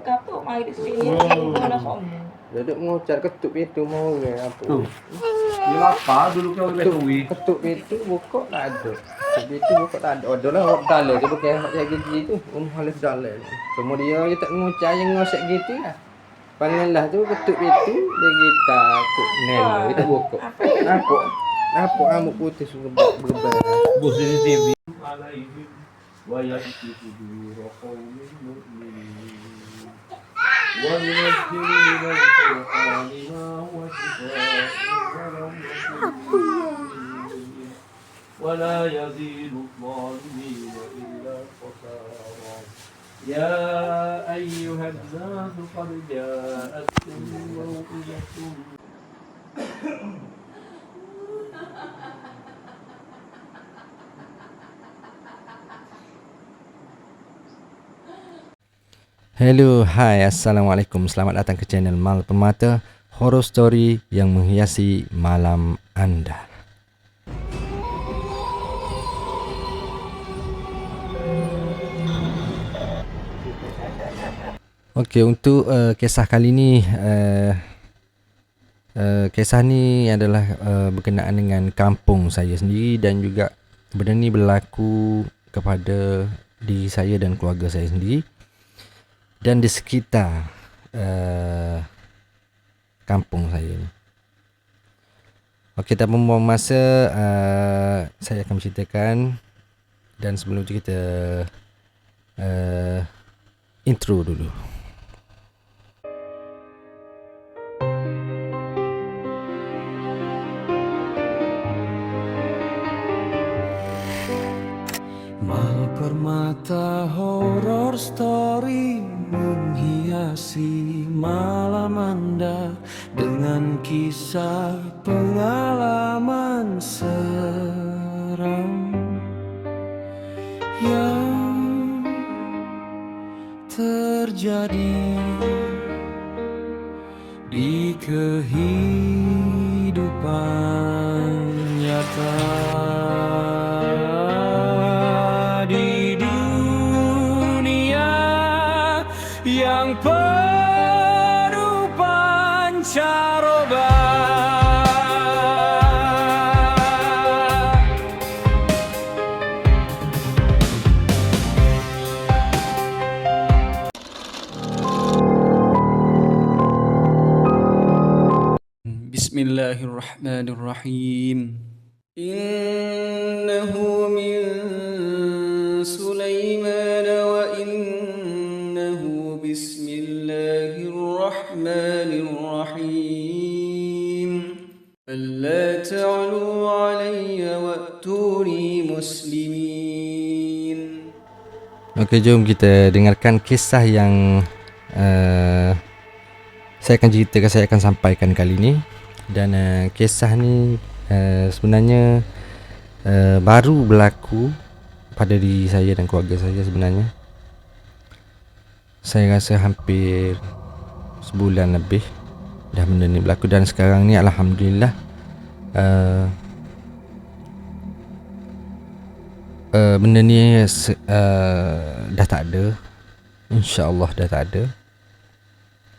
kapok mai di sini mana sono. Duduk ngucat ketuk pintu mau ke apa? Ini apa dulu kau betui? Ketuk pintu buka tak ada. Ketuk pintu buka tak ada. Ada lah hok dalam tu bukan hok kayak gitu halus dalam. Cuma dia tak ngucat yang ngosek gitu lah. Panggillah tu ketuk pintu dia kita kuk nel kita buka. Apa amuk putih berubah. Bos di TV. ويكتب صدور قوم مؤمنين وينزل من القرآن ما هو شفاء ولا يزيد الظالمين إلا خسارا يا أيها الناس قد جاءتكم موعظة Hello, hai, assalamualaikum. Selamat datang ke channel Mal Permata, horror story yang menghiasi malam anda. Okey, untuk kisah kali ni, kisah ni adalah berkenaan dengan kampung saya sendiri dan juga benda ni berlaku kepada diri saya dan keluarga saya sendiri. Dan di sekitar kampung saya ni. Okey, tak membuang masa, saya akan menceritakan. Dan sebelum itu kita intro dulu. Mal Permata Horror Story menghiasi malam anda dengan kisah pengalaman seram yang terjadi di kehidupan nyata. Yang penuh pancaroba, Bismillahirrahmanirrahim. Innahu min Sulaiman wa Bismillahirrahmanirrahim. Alla ta'lu 'alayya wa'tuni muslimin. Okey, jom kita dengarkan kisah yang saya akan sampaikan kali ni. Dan kisah ni sebenarnya baru berlaku pada diri saya dan keluarga saya sebenarnya. Saya rasa hampir sebulan lebih dah benda ni berlaku, dan sekarang ni alhamdulillah benda ni dah tak ada, insya-Allah dah tak ada,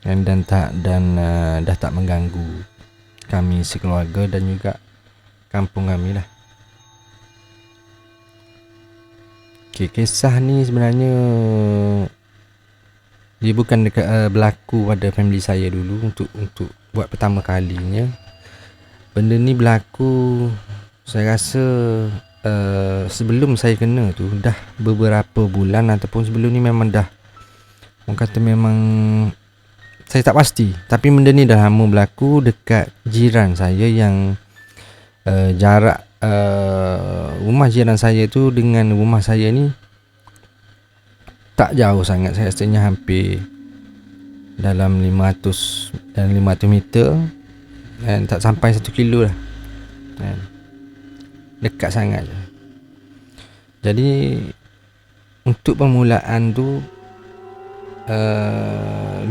dan dah tak mengganggu kami sekeluarga dan juga kampung kami lah. Okay, kisah ni sebenarnya dia bukan berlaku pada family saya dulu untuk buat pertama kalinya. Benda ni berlaku saya rasa sebelum saya kena tu dah beberapa bulan, ataupun sebelum ni memang dah, orang kata memang saya tak pasti, tapi benda ni dah lama berlaku dekat jiran saya yang jarak rumah jiran saya tu dengan rumah saya ni tak jauh sangat. Saya rasanya hampir dalam 500 meter, dan tak sampai 1 kilo lah, dekat sangat je. Jadi untuk permulaan tu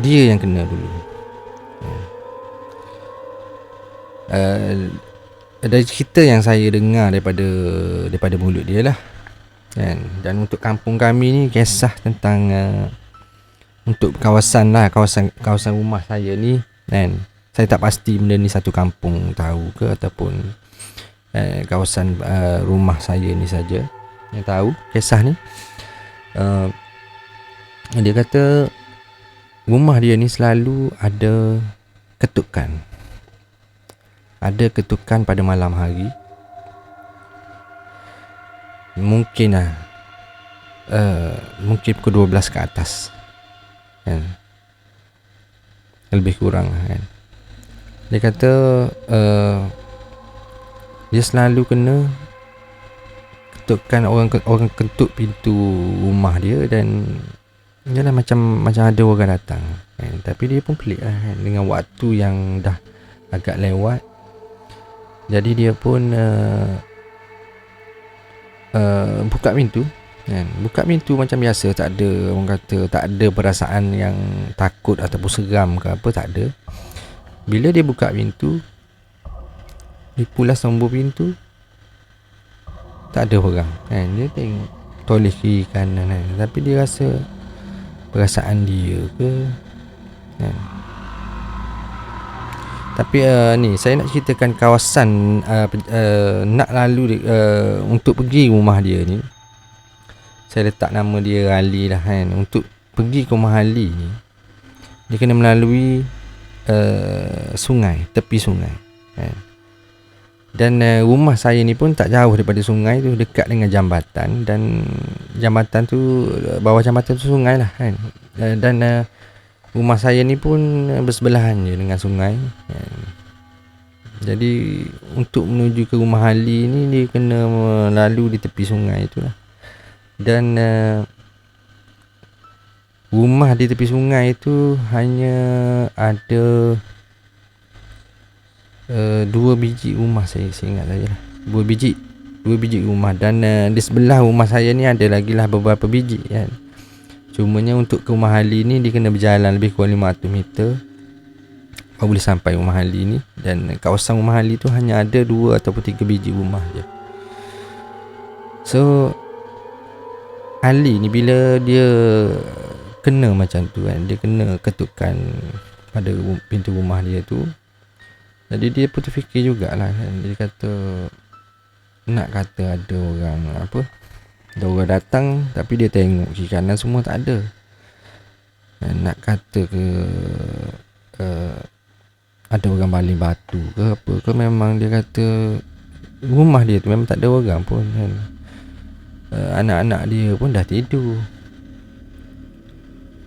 dia yang kena dulu. Ada cerita yang saya dengar daripada mulut dia lah. Dan untuk kampung kami ni, kisah tentang untuk kawasan lah, kawasan rumah saya ni kan. Saya tak pasti benda ni satu kampung tahu ke ataupun kawasan rumah saya ni saja yang tahu kisah ni. Dia kata rumah dia ni selalu ada ketukan. Ada ketukan pada malam hari. Mungkin pukul 12 ke atas kan? Lebih kurang kan. Dia kata dia selalu kena ketukan, orang ketuk pintu rumah dia dan yalah macam ada orang datang kan? Tapi dia pun pelik lah kan? Dengan waktu yang dah agak lewat. Jadi dia pun buka pintu kan? Buka pintu macam biasa, tak ada, orang kata tak ada perasaan yang takut ataupun seram ke apa, tak ada. Bila dia buka pintu, dia pulas tombol pintu, tak ada orang kan? Dia tengok toleh kiri kanan kan? Tapi dia rasa perasaan dia ke kan? Tapi ni saya nak ceritakan kawasan nak lalu untuk pergi rumah dia ni. Saya letak nama dia Ali lah kan. Untuk pergi ke rumah Ali ni, dia kena melalui sungai, tepi sungai kan. Dan rumah saya ni pun tak jauh daripada sungai tu, dekat dengan jambatan. Dan jambatan tu, bawah jambatan tu sungai lah kan. Dan rumah saya ni pun bersebelahan je dengan sungai kan. Jadi untuk menuju ke rumah Ali ni, dia kena melalui di tepi sungai tu lah. Dan rumah di tepi sungai tu hanya ada 2 biji rumah, saya ingat saja lah. 2 biji rumah. Dan di sebelah rumah saya ni ada lagi lah beberapa biji kan. Cumanya untuk ke rumah Ali ni, dia kena berjalan lebih kurang 500 meter baru boleh sampai rumah Ali ni. Dan kawasan rumah Ali tu hanya ada 2 ataupun 3 biji rumah je. So Ali ni bila dia kena macam tu kan, dia kena ketukan pada pintu rumah dia tu. Jadi dia pun terfikir jugalah kan. Dia kata, nak kata ada orang apa, ada orang datang, tapi dia tengok kiri kanan semua tak ada. Nak kata ke ada orang baling batu ke apa ke, memang dia kata rumah dia tu memang tak ada orang pun kan. Anak-anak dia pun dah tidur.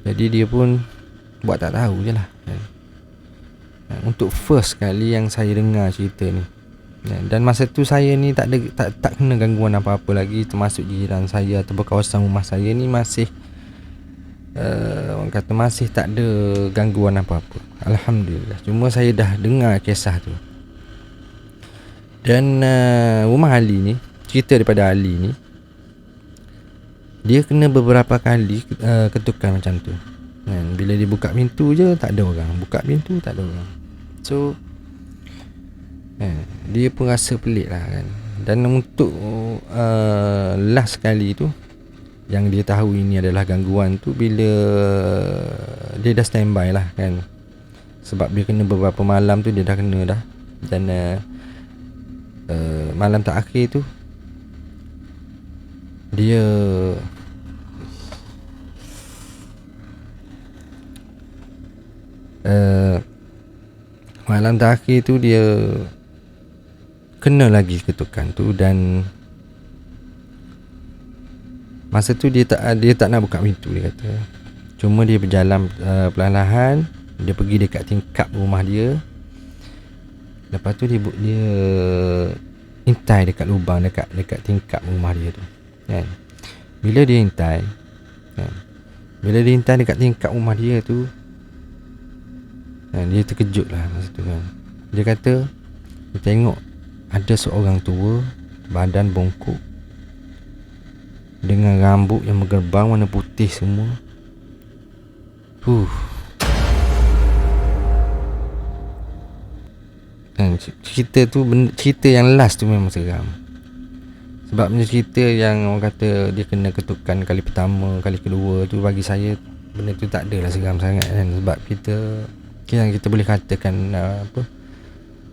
Jadi dia pun buat tak tahu je lah kan. Untuk first kali yang saya dengar cerita ni. Dan masa tu saya ni tak kena gangguan apa-apa lagi, termasuk jiran saya ataupun kawasan rumah saya ni masih orang kata masih tak ada gangguan apa-apa. Alhamdulillah. Cuma saya dah dengar kisah tu. Dan rumah Ali ni, cerita daripada Ali ni, dia kena beberapa kali ketukan macam tu kan. Bila dia buka pintu je tak ada orang, buka pintu tak ada orang. So dia pun rasa pelik lah kan. Dan untuk last kali tu yang dia tahu ini adalah gangguan tu, bila dia dah standby lah kan. Sebab dia kena beberapa malam tu, dia dah kena dah. Dan malam terakhir tu dia malam terakhir tu dia kena lagi ketukan tu. Dan masa tu dia tak nak buka pintu, dia kata. Cuma dia berjalan perlahan-lahan, dia pergi dekat tingkap rumah dia. Lepas tu dia intai dekat lubang dekat tingkap rumah dia tu kan. Bila dia intai kan, bila dia intai dekat tingkap rumah dia tu kan, dia terkejut lah masa tu kan. Dia kata dia tengok ada seorang tua, badan bongkok, dengan rambut yang bergerbang warna putih semua. Dan cerita tu, cerita yang last tu memang seram. Sebab cerita yang orang kata dia kena ketukan kali pertama, kali kedua tu, bagi saya benda tu tak adalah seram sangat kan. Sebab kita yang kita boleh katakan apa,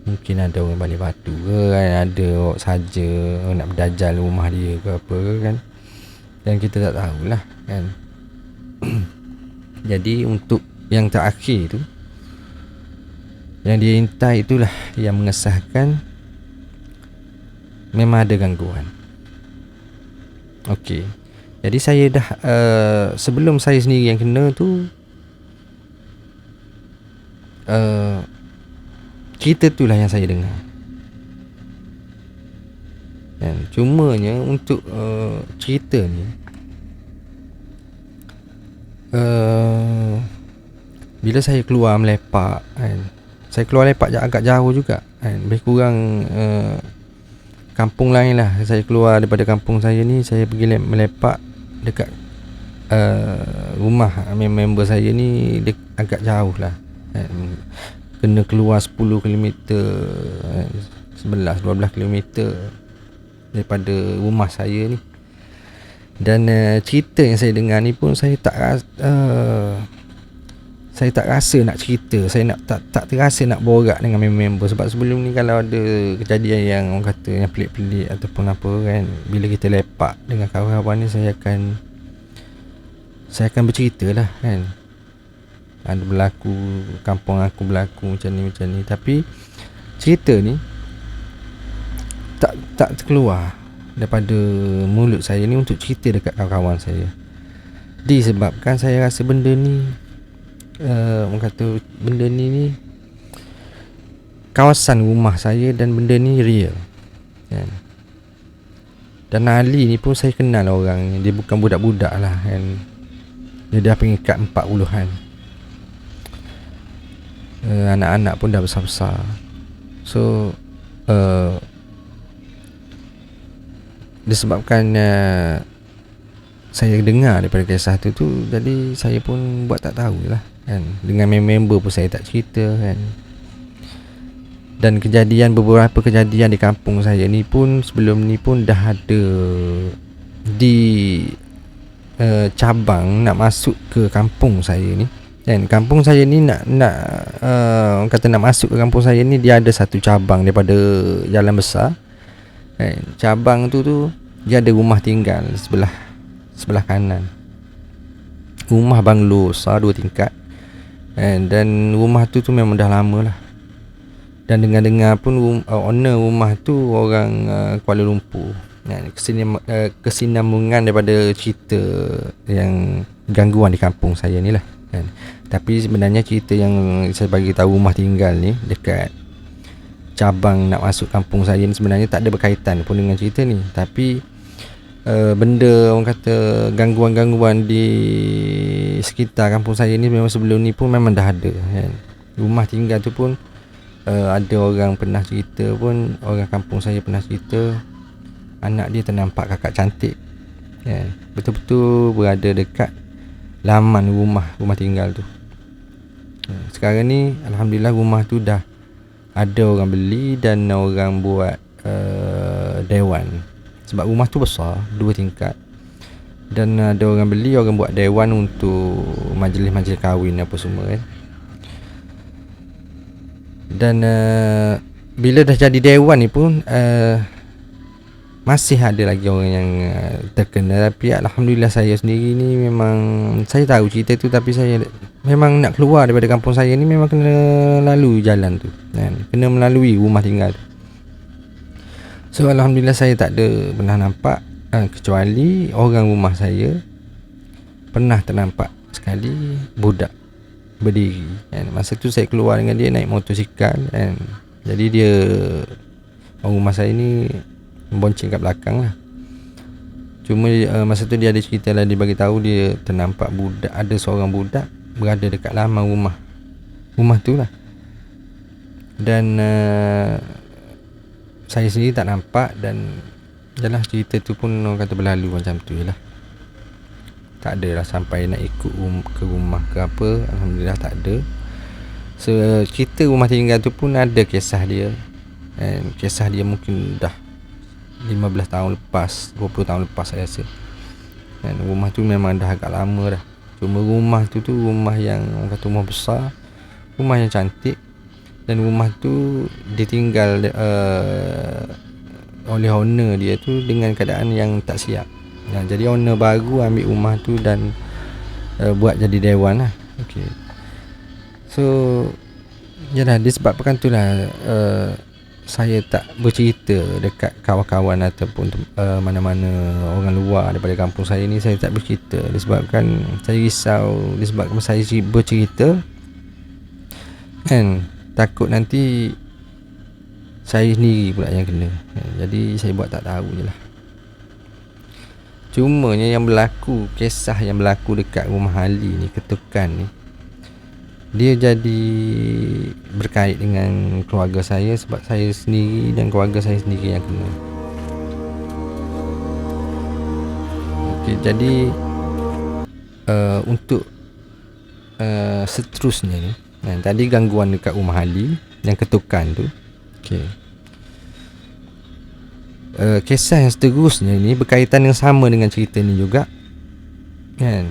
mungkin ada orang balik batu ke kan, ada orang saja orang nak berdajal rumah dia ke apa ke kan, dan kita tak tahulah kan. Jadi untuk yang terakhir tu, yang dia intai itulah yang mengesahkan memang ada gangguan. Okey. Jadi saya dah sebelum saya sendiri yang kena tu, cerita tu lah yang saya dengar. Dan cumanya untuk cerita ni bila saya keluar melepak kan, saya keluar lepak agak jauh juga kan, lebih kurang kampung lain lah. Saya keluar daripada kampung saya ni, saya pergi melepak dekat rumah member saya ni agak jauh lah kan. Kena keluar 10 km, 11-12 km daripada rumah saya ni. Dan cerita yang saya dengar ni pun saya tak rasa nak cerita. Saya tak terasa nak borak dengan member. Sebab sebelum ni kalau ada kejadian yang orang kata yang pelik-pelik ataupun apa kan, bila kita lepak dengan kawan-kawan ni, saya akan bercerita lah kan. Ada berlaku, kampung aku berlaku macam ni. Tapi cerita ni tak terkeluar daripada mulut saya ni untuk cerita dekat kawan-kawan saya. Disebabkan saya rasa benda ni orang kata benda ni kawasan rumah saya dan benda ni real kan. Dan Ali ni pun saya kenal orang ni. Dia bukan budak-budak lah kan. Dia dah peringkat 40-an. Anak-anak pun dah besar-besar. So disebabkan saya dengar daripada kisah tu, jadi saya pun buat tak tahulah kan. Dengan member pun saya tak cerita kan. Dan beberapa kejadian di kampung saya ni pun sebelum ni pun dah ada di cabang nak masuk ke kampung saya ni kan. Kampung saya ni nak orang kata nak masuk ke kampung saya ni, dia ada satu cabang daripada jalan besar kan. Cabang tu dia ada rumah tinggal sebelah kanan. Rumah banglo besar 2 tingkat kan. Dan rumah tu memang dah lama lah. Dan dengar-dengar pun owner rumah tu orang Kuala Lumpur kan. Kesinambungan daripada cerita yang gangguan di kampung saya ni lah kan. Tapi sebenarnya cerita yang saya bagi tahu rumah tinggal ni dekat cabang nak masuk kampung saya ni sebenarnya tak ada berkaitan pun dengan cerita ni. Tapi benda orang kata gangguan-gangguan di sekitar kampung saya ni memang sebelum ni pun memang dah ada kan. Rumah tinggal tu pun ada orang pernah cerita pun, orang kampung saya pernah cerita anak dia ternampak kakak cantik kan. Betul-betul berada dekat laman rumah tinggal tu. Sekarang ni alhamdulillah rumah tu dah ada orang beli dan orang buat dewan. Sebab rumah tu besar 2 tingkat. Dan ada orang beli, orang buat dewan untuk majlis-majlis kahwin apa semua kan. Dan bila dah jadi dewan ni pun masih ada lagi orang yang terkena. Tapi alhamdulillah saya sendiri ni memang saya tahu cerita tu, tapi saya memang nak keluar daripada kampung saya ni memang kena lalui jalan tu kan? Kena melalui rumah tinggal tu. So alhamdulillah saya tak ada pernah nampak, kecuali orang rumah saya pernah ternampak sekali budak berdiri kan. Masa tu saya keluar dengan dia naik motosikal kan. Jadi dia, orang rumah saya ni membonceng kat belakang lah. Cuma masa tu dia ada cerita lah, dia bagi tahu dia ternampak budak, ada seorang budak berada dekat laman rumah tu lah. Dan saya sendiri tak nampak. Dan jalan cerita tu pun orang kata berlalu macam tu je lah. Tak ada lah sampai nak ikut ke rumah ke apa. Alhamdulillah tak ada. So cerita rumah tinggal tu pun ada kisah dia. And kisah dia mungkin dah 15 tahun lepas, 20 tahun lepas saya rasa. Dan rumah tu memang dah agak lama dah. Cuma rumah tu rumah yang orang kata rumah besar, rumah yang cantik, dan rumah tu ditinggal oleh owner dia tu dengan keadaan yang tak siap. Jadi owner baru ambil rumah tu dan buat jadi dewan lah. Okay. So yalah, disebabkan tu lah saya tak bercerita dekat kawan-kawan ataupun mana-mana orang luar daripada kampung saya ni. Saya tak bercerita disebabkan saya risau, disebabkan saya bercerita kan, takut nanti saya sendiri pula yang kena. Jadi saya buat tak tahu je lah. Cumanya yang berlaku, kisah yang berlaku dekat rumah Ali ni, ketukan ni, dia jadi berkait dengan keluarga saya sebab saya sendiri dan keluarga saya sendiri yang kena. Okay, jadi untuk seterusnya ni, tadi gangguan dekat rumah Ali yang ketukan tu. Okay. Kisah yang seterusnya ni berkaitan yang sama dengan cerita ni juga kan,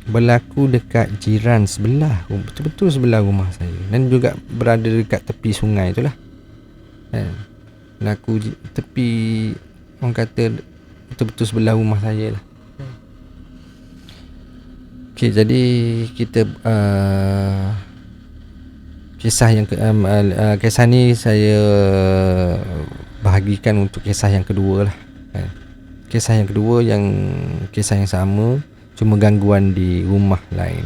berlaku dekat jiran sebelah, betul-betul sebelah rumah saya, dan juga berada dekat tepi sungai tu lah kan. Berlaku tepi, orang kata betul-betul sebelah rumah saya lah. Okay, jadi kita kisah yang kisah ni saya bahagikan untuk kisah yang kedua lah. Kisah yang kedua yang kisah yang sama, cuma gangguan di rumah lain.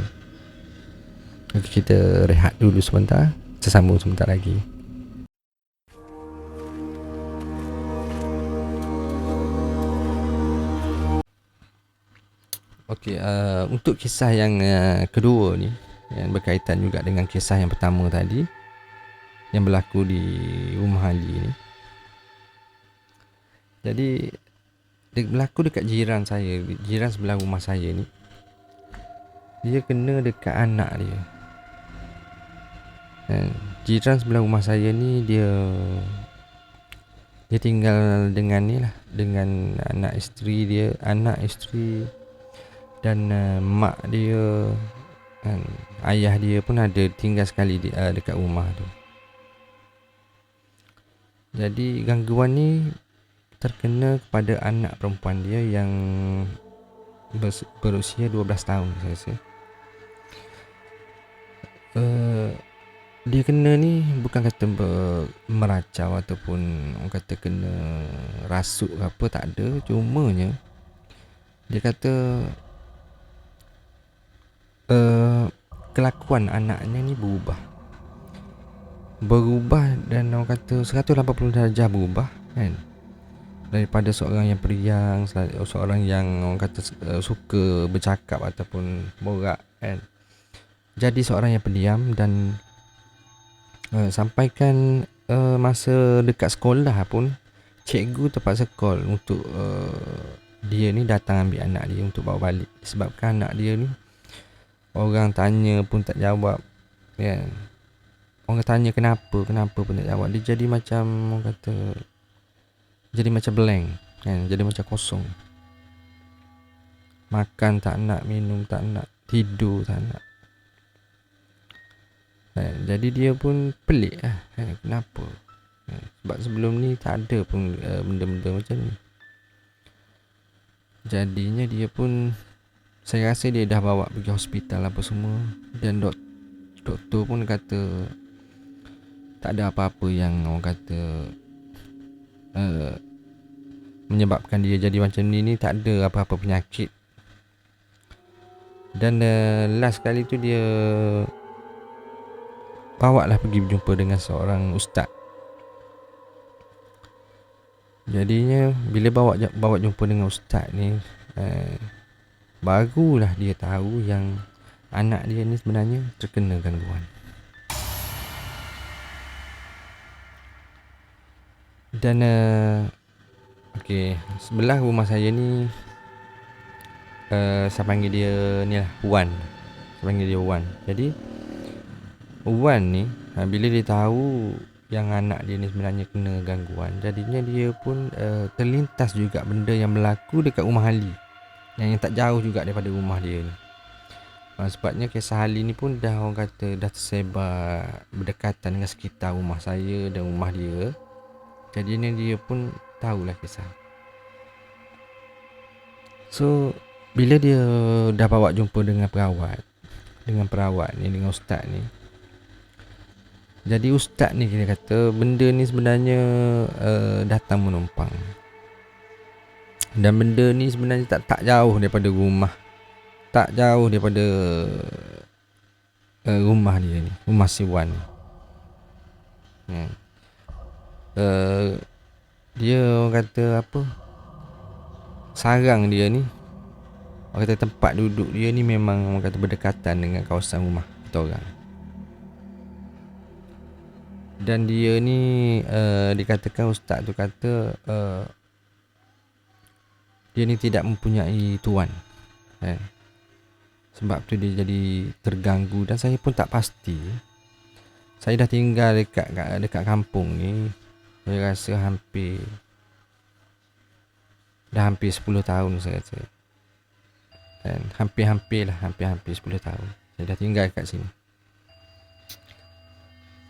Okay, kita rehat dulu sebentar. Sesambung sebentar lagi. Okay, untuk kisah yang kedua ni, yang berkaitan juga dengan kisah yang pertama tadi yang berlaku di rumah Ali ni. Jadi dia berlaku dekat jiran saya, jiran sebelah rumah saya ni. Dia kena dekat anak dia. Jiran sebelah rumah saya ni dia tinggal dengan ni lah, dengan anak isteri dia, dan mak dia, ayah dia pun ada tinggal sekali dekat rumah tu. Jadi gangguan ni terkena kepada anak perempuan dia yang berusia 12 tahun saya rasa. Dia kena ni bukan kata meracau ataupun orang kata kena rasuk ke apa, tak ada. Cumanya dia kata kelakuan anaknya ni berubah dan orang kata 180 darjah berubah kan. Daripada seorang yang periang, seorang yang orang kata suka bercakap ataupun borak kan, jadi seorang yang pendiam. Dan sampaikan masa dekat sekolah pun cikgu terpaksa call untuk dia ni datang ambil anak dia untuk bawa balik. Sebabkan anak dia ni orang tanya pun tak jawab kan. Orang tanya kenapa pun tak jawab. Dia jadi macam orang kata, jadi macam blank kan, jadi macam kosong. Makan tak nak, minum tak nak, tidur tak nak. Jadi dia pun pelik lah kenapa. Sebab sebelum ni tak ada pun benda-benda macam ni. Jadinya dia pun, saya rasa dia dah bawa pergi hospital apa semua. Dan doktor pun kata tak ada apa-apa yang orang kata menyebabkan dia jadi macam ni tak ada apa-apa penyakit. Dan last kali tu dia bawa lah pergi berjumpa dengan seorang ustaz. Jadinya bila bawa jumpa dengan ustaz ni, barulah dia tahu yang anak dia ni sebenarnya terkena gangguan. Dan okey, sebelah rumah saya ni saya panggil dia ni lah Wan. Saya panggil dia Wan. Jadi Wan ni bila dia tahu yang anak dia ni sebenarnya kena gangguan, jadinya dia pun terlintas juga benda yang berlaku dekat rumah Ali, yang tak jauh juga daripada rumah dia ni. Sebabnya kisah Ali ni pun dah orang kata dah tersebar berdekatan dengan sekitar rumah saya dan rumah dia. Jadi ni dia pun tahulah kisah. So bila dia dah bawa jumpa dengan perawat ni, dengan ustaz ni, jadi ustaz ni dia kata benda ni sebenarnya datang menumpang. Dan benda ni sebenarnya tak jauh daripada rumah. Tak jauh daripada rumah dia ni, rumah si Wan ni. Dia orang kata apa, sarang dia ni, orang kata tempat duduk dia ni memang orang kata berdekatan dengan kawasan rumah kita orang. Dan dia ni dikatakan ustaz tu kata dia ni tidak mempunyai tuan, sebab tu dia jadi terganggu. Dan saya pun tak pasti. Saya dah tinggal dekat kampung ni, saya rasa hampir 10 tahun saya rasa. Dan hampir 10 tahun saya dah tinggal kat sini.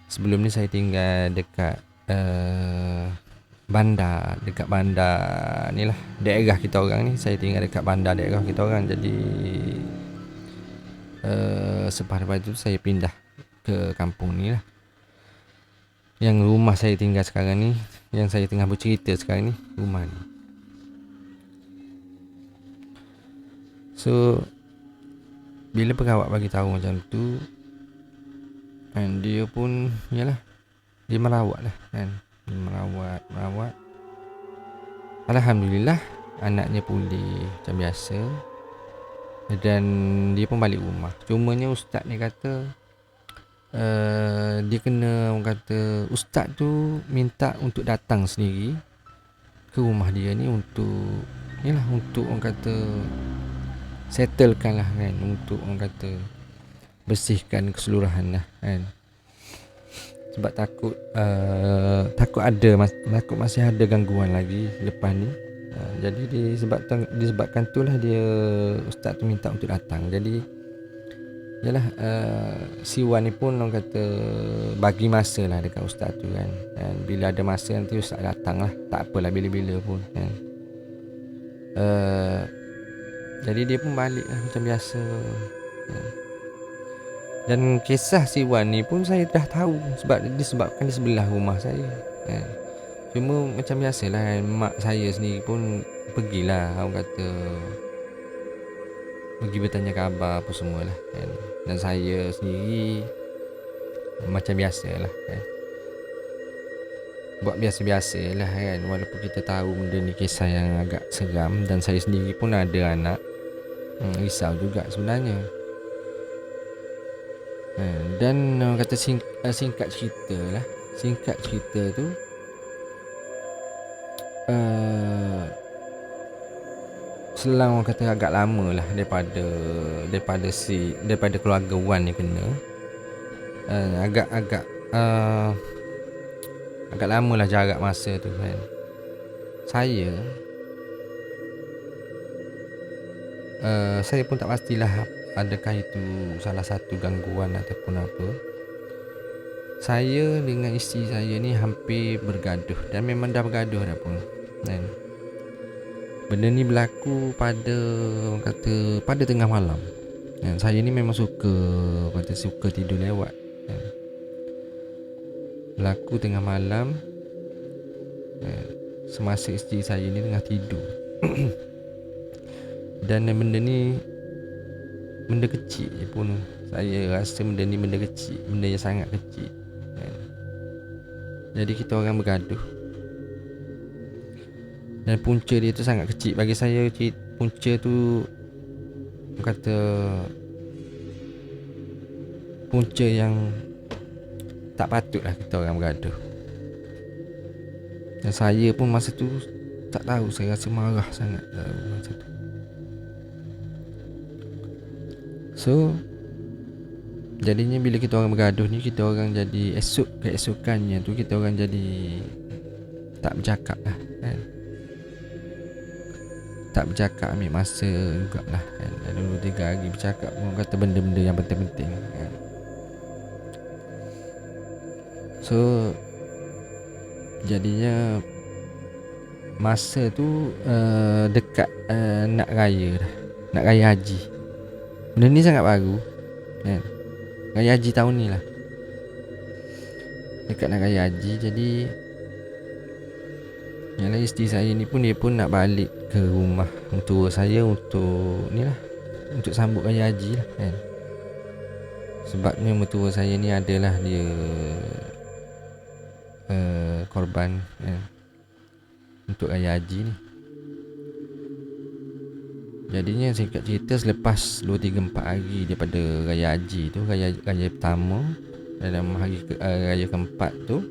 Sebelum ni saya tinggal dekat bandar ni lah, daerah kita orang ni. Saya tinggal dekat bandar daerah kita orang. Jadi lepas itu saya pindah ke kampung ni lah. Yang rumah saya tinggal sekarang ni, yang saya tengah bercerita sekarang ni, rumah ni. So bila perawat bagi tahu macam tu, kan, dia pun yalah, dia merawat lah kan. Dia merawat. Alhamdulillah anaknya pulih macam biasa. Dan dia pun balik rumah. Cumanya ustaz ni kata dia kena, orang kata ustaz tu minta untuk datang sendiri ke rumah dia ni untuk yalah, untuk orang kata settlekan lah kan, untuk orang kata bersihkan keseluruhan lah kan. Sebab takut masih ada gangguan lagi lepas ni. Jadi disebabkan itulah dia, ustaz tu minta untuk datang. Jadi yalah, si Wan ni pun orang kata bagi masa lah dekat ustaz tu kan. Dan bila ada masa nanti ustaz datang lah, tak apalah bila-bila pun kan. Jadi dia pun balik lah macam biasa kan. Dan kisah si Wan ni pun saya dah tahu, sebab disebabkan di sebelah rumah saya kan. Cuma macam biasalah kan, mak saya sendiri pun pergilah, orang kata pergi bertanya khabar apa semualah kan. Dan saya sendiri macam biasalah kan, buat biasa-biasa lah kan. Walaupun kita tahu benda ni kisah yang agak seram, dan saya sendiri pun ada anak, risau juga sebenarnya. Dan orang kata singkat cerita tu, selang orang kata agak lama lah daripada keluarga Wan ni kena, agak lama lah jarak masa tu kan. Saya pun tak pastilah adakah itu salah satu gangguan ataupun apa. Saya dengan isteri saya ni hampir bergaduh, dan memang dah bergaduh dah pun kan. Benda ni berlaku pada, orang kata, pada tengah malam kan. Saya ni memang suka tidur lewat kan. Berlaku tengah malam kan, semasa isteri saya ni tengah tidur. Dan benda ni benda kecil je pun. Saya rasa benda ni benda kecil, benda yang sangat kecil kan. Jadi kita orang bergaduh, dan punca dia tu sangat kecil. Bagi saya punca tu, kata punca yang tak patutlah kita orang bergaduh. Dan saya pun masa tu tak tahu, saya rasa marah sangat masa tu. So jadinya bila kita orang bergaduh ni, kita orang jadi keesokannya tu kita orang jadi tak bercakap lah kan. Tak tak bercakap, ambil masa jugalah kan. Dah 2-3 hari bercakap pun kata benda-benda yang penting-penting kan. So jadinya masa tu dekat nak raya dah, nak raya haji. Benda ni sangat baru kan. Raya haji tahun ni lah, dekat nak raya haji. Jadi yang lain isteri saya ni pun, dia pun nak balik ke rumah mentua saya untuk ni lah, untuk sambut raya haji lah kan. Sebabnya mentua saya ni adalah dia korban kan, untuk raya haji ni. Jadinya singkat cerita, selepas 2-3-4 hari daripada raya haji tu, raya pertama, dalam hari raya keempat tu,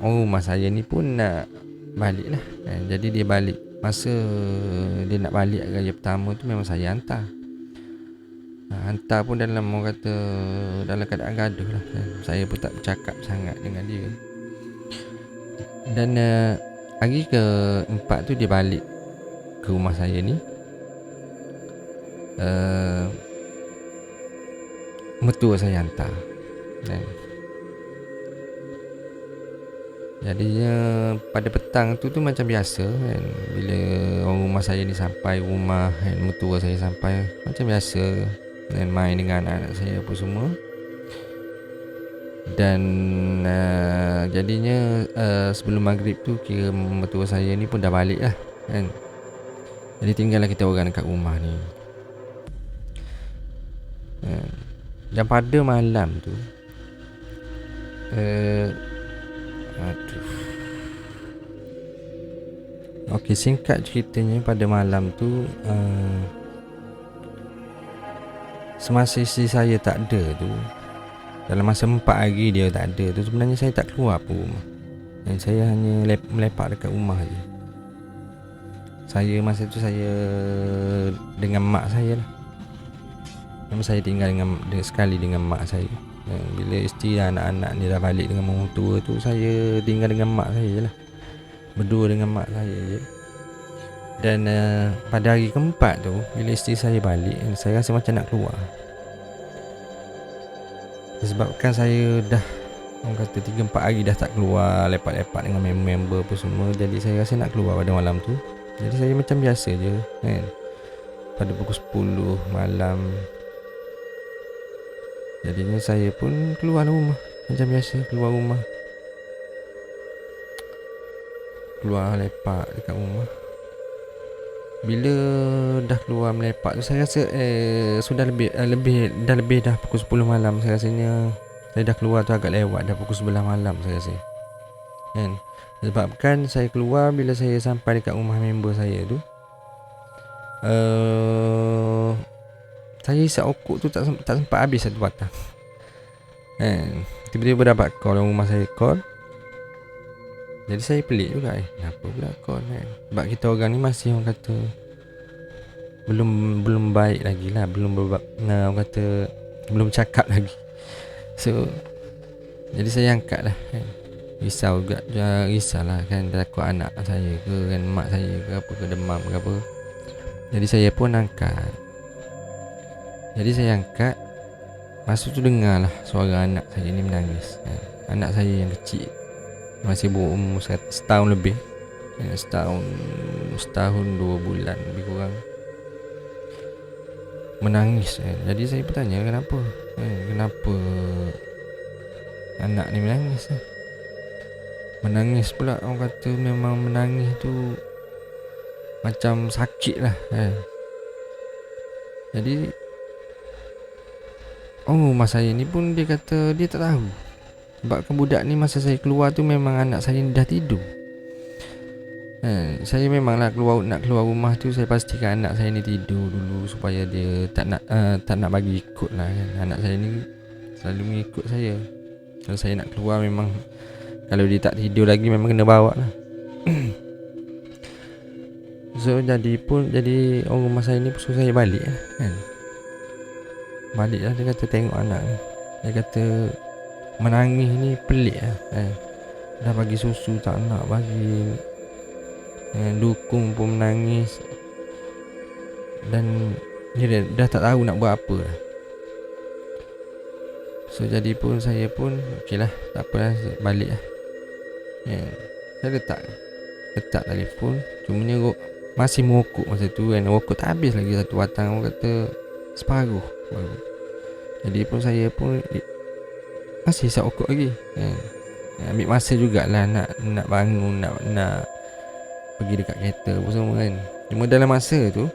orang rumah saya ni pun nak balik lah kan. Jadi dia balik, masa dia nak balik raya pertama tu memang saya hantar. Hantar pun dalam, orang kata, dalam keadaan gaduh lah kan. Saya pun tak bercakap sangat dengan dia. Dan hari keempat tu dia balik ke rumah saya ni. Mertua saya hantar kan. Jadinya pada petang tu macam biasa kan. Bila orang rumah saya ni sampai rumah kan, mertua saya sampai, macam biasa kan, main dengan anak-anak saya apa semua. Dan jadinya sebelum maghrib tu, kira mertua saya ni pun dah balik lah kan. Jadi tinggallah kita orang dekat rumah ni. Dan pada malam tu okey, singkat ceritanya, pada malam tu semasa isteri saya tak ada tu, dalam masa 4 hari dia tak ada tu, sebenarnya saya tak keluar pun rumah. Dan saya hanya melepak dekat rumah je. Saya masa tu saya dengan mak saya lah. Memang saya tinggal sekali dengan mak saya. Bila isteri dan anak-anak ni dah balik dengan mak tua tu, saya tinggal dengan mak saya je lah, berdua dengan mak saya je. Dan pada hari keempat tu, bila isteri saya balik, saya rasa macam nak keluar. Disebabkan saya dah, orang kata 3-4 hari dah tak keluar, lepak-lepak dengan member apa semua. Jadi saya rasa nak keluar pada malam tu. Jadi saya macam biasa je kan. Pada pukul 10 malam, jadinya saya pun keluar rumah macam biasa, keluar rumah, keluar lepak dekat rumah. Bila dah keluar melepak tu, saya rasa sudah lebih dah pukul 10 malam. Saya rasanya saya dah keluar tu agak lewat, dah pukul 11 malam saya rasa kan. Sebabkan saya keluar bila saya sampai dekat rumah member saya tu, saya isap okok tu tak sempat habis satu batang kan. Tiba-tiba dapat call, orang rumah saya call. Jadi saya pelik juga, kenapa pula call kan. Sebab kita orang ni masih, orang kata, belum baik lagi lah, orang kata belum cakap lagi. So jadi saya angkat lah kan. Risau juga, risaulah kan, takut anak saya ke kan, mak saya ke apa ke, demam ke apa. Jadi saya pun angkat. Masa tu dengar lah suara anak saya ni menangis kan. Anak saya yang kecil, masih berumur setahun lebih, setahun 2 bulan lebih kurang, menangis kan. Jadi saya bertanya kenapa anak ni menangis kan. Menangis pula, orang kata memang menangis tu macam sakit lah kan. Jadi orang rumah saya ni pun dia kata dia tak tahu. Sebab kan budak ni masa saya keluar tu memang anak saya ni dah tidur. Saya memanglah nak keluar rumah tu, saya pastikan anak saya ni tidur dulu supaya dia tak nak bagi ikut lah kan. Anak saya ni selalu mengikut saya. Kalau saya nak keluar, memang kalau dia tak tidur lagi memang kena bawa lah. So jadi orang rumah saya ni suruh saya balik lah kan. Balik lah, dia kata tengok anak ni. Dia kata menangis ni pelik lah kan. Dah bagi susu tak nak bagi, Dukung pun menangis. Dan dia dah tak tahu nak buat apa dah. So jadi pun saya pun okey lah, tak apalah, balik lah. Saya letak telefon. Cumanya masih merokok masa tu kan. Rokok tak habis lagi satu batang, orang kata separuh baru. Jadi pun saya pun masih isap rokok lagi kan. Ambil masa jugalah nak bangun, nak pergi dekat kereta apa semua kan. Cuma dalam masa tu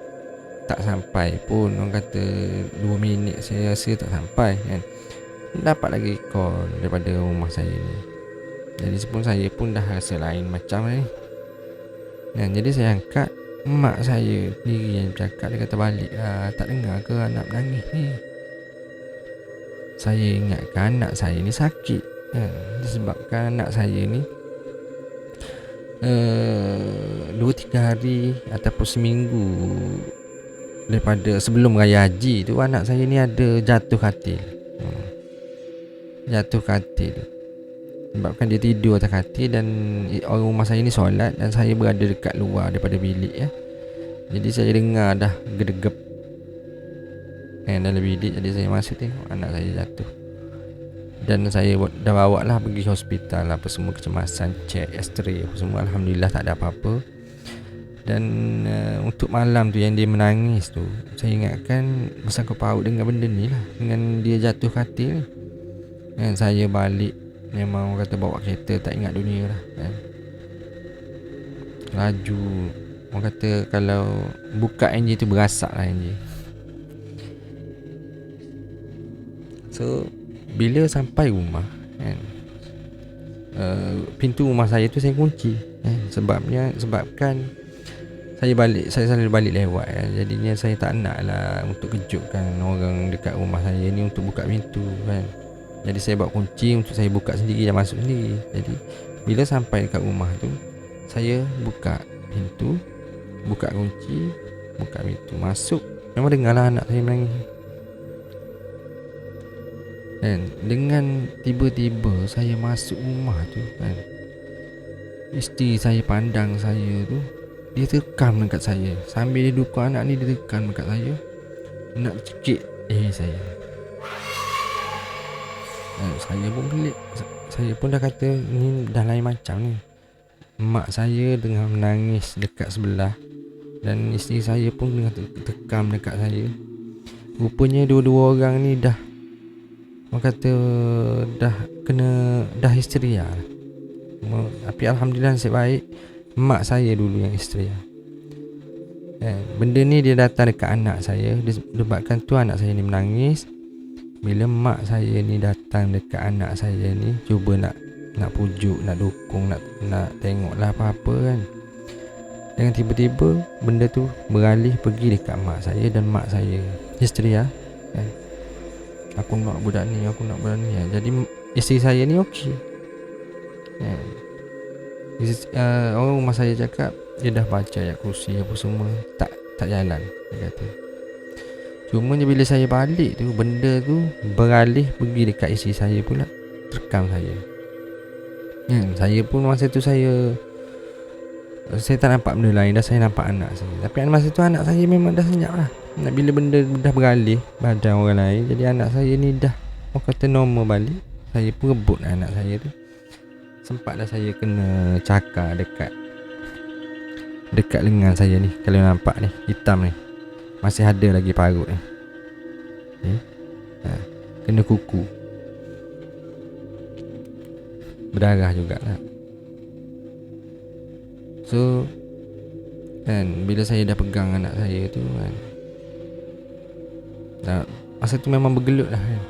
tak sampai pun, orang kata 2 minit saya rasa tak sampai kan. Dapat lagi call daripada rumah saya ni. Jadi pun saya pun dah rasa lain macam ni. Dan jadi saya angkat, mak saya sendiri yang bercakap. Dia kata balik lah, tak dengar ke anak menangis ni. Saya ingatkan anak saya ni sakit disebabkan anak saya ni 2-3 hari ataupun seminggu daripada sebelum raya haji tu, anak saya ni ada jatuh katil. Jatuh katil sebabkan dia tidur atas katil dan orang rumah saya ni solat dan saya berada dekat luar daripada bilik ya. Jadi saya dengar dah gedegep dalam bilik. Jadi saya masuk tengok anak saya jatuh. Dan saya dah bawa lah pergi hospital apa semua, kecemasan, cek X-ray apa semua. Alhamdulillah tak ada apa-apa. Dan untuk malam tu yang dia menangis tu, saya ingatkan bersangkut paut dengan benda ni lah, dengan dia jatuh katil. Dan saya balik, memang orang kata bawa kereta tak ingat dunia lah kan. Laju, orang kata kalau buka enjin tu berasak lah enjin. So bila sampai rumah kan, pintu rumah saya tu saya kunci sebabkan saya selalu balik lewat kan. Jadinya saya tak nak lah untuk kejutkan orang dekat rumah saya ni untuk buka pintu kan. Jadi saya bawa kunci untuk saya buka sendiri dan masuk sendiri. Jadi bila sampai dekat rumah tu, saya buka pintu, buka kunci, buka pintu, masuk. Memang dengarlah anak saya menangis. Dan dengan tiba-tiba saya masuk rumah tu kan, isteri saya pandang saya tu, dia tekam dekat saya. Sambil dia dukung anak ni, dia tekam dekat saya, nak cekik saya. Saya pun pelik. Saya pun dah kata ni dah lain macam ni. Mak saya tengah menangis dekat sebelah dan isteri saya pun tengah tekam dekat saya. Rupanya dua-dua orang ni dah, orang kata dah histeria. Tapi alhamdulillah nasib baik mak saya dulu yang histeria. Benda ni dia datang dekat anak saya disebabkan tu anak saya ni menangis. Bila mak saya ni datang dekat anak saya ni, cuba nak pujuk, nak dukung, nak tengoklah apa-apa kan. Dengan tiba-tiba benda tu beralih pergi dekat mak saya dan mak saya histeria kan. Aku nak budak ni ya. Jadi isteri saya ni okey. Orang rumah saya cakap dia dah baca ayat kursi apa semua, tak jalan dia kata. Cuma bila saya balik tu, benda tu beralih pergi dekat isteri saya pula, terekam saya. Saya pun masa tu saya tak nampak benda lain dah, saya nampak anak saya. Tapi masa tu anak saya memang dah senyap lah. Bila benda dah beralih badan orang lain, jadi anak saya ni dah, orang kata normal balik. Saya pun rebut anak saya tu. Sempatlah saya kena cakar dekat lengan saya ni. Kalau nampak ni, hitam ni, masih ada lagi parut ni. Kena kuku, berdarah jugalah. So kan, bila saya dah pegang anak saya tu kan, masa tu memang bergelut lah kan.